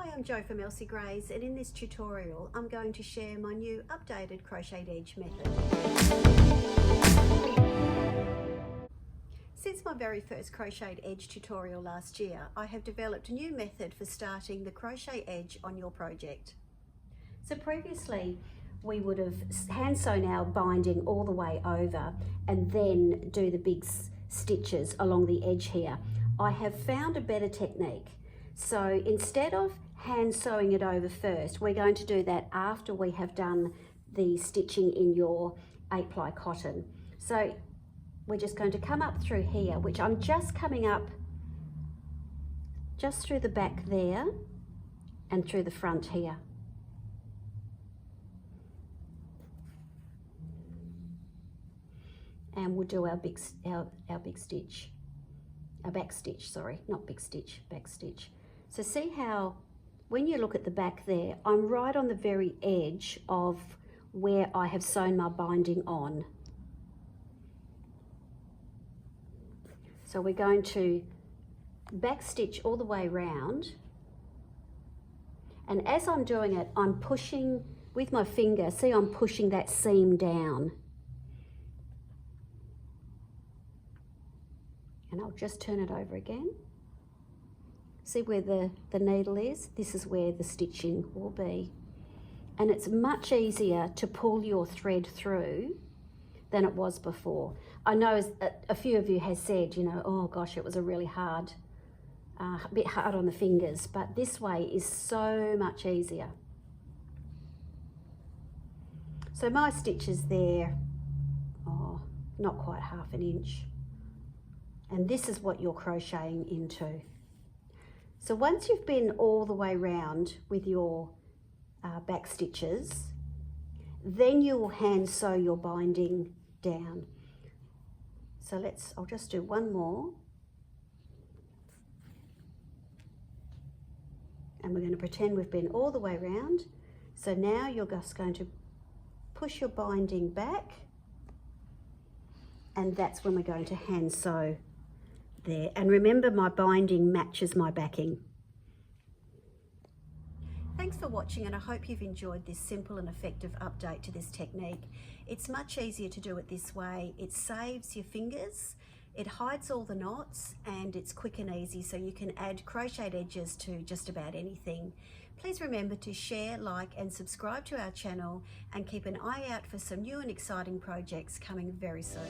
Hi, I'm Jo from Elsie Grays, and in this tutorial I'm going to share my new updated crocheted edge method. Since my very first crocheted edge tutorial last year, I have developed a new method for starting the crochet edge on your project. So previously we would have hand sewn our binding all the way over and then do the big stitches along the edge here. I have found a better technique. So instead of hand sewing it over first, we're going to do that after we have done the stitching in your 8-ply cotton. So we're just going to come up through here, which I'm just coming up just through the back there and through the front here. And we'll do our big stitch, our back stitch, sorry, not big stitch, back stitch. So see how when you look at the back there, I'm right on the very edge of where I have sewn my binding on. So we're going to back stitch all the way around. And as I'm doing it, I'm pushing with my finger, see I'm pushing that seam down. And I'll just turn it over again. See where the needle is? This is where the stitching will be. And it's much easier to pull your thread through than it was before. I know a few of you has said, you know, oh gosh, it was a really hard, a bit hard on the fingers, but this way is so much easier. So my stitch is there, oh, not quite half an inch. And this is what you're crocheting into. So once you've been all the way round with your back stitches, then you will hand sew your binding down. So I'll just do one more. And we're going to pretend we've been all the way round. So now you're just going to push your binding back, and that's when we're going to hand sew there. And remember, my binding matches my backing. Thanks for watching, and I hope you've enjoyed this simple and effective update to this technique. It's much easier to do it this way. It saves your fingers, it hides all the knots, and it's quick and easy, so you can add crocheted edges to just about anything. Please remember to share, like and subscribe to our channel, and keep an eye out for some new and exciting projects coming very soon.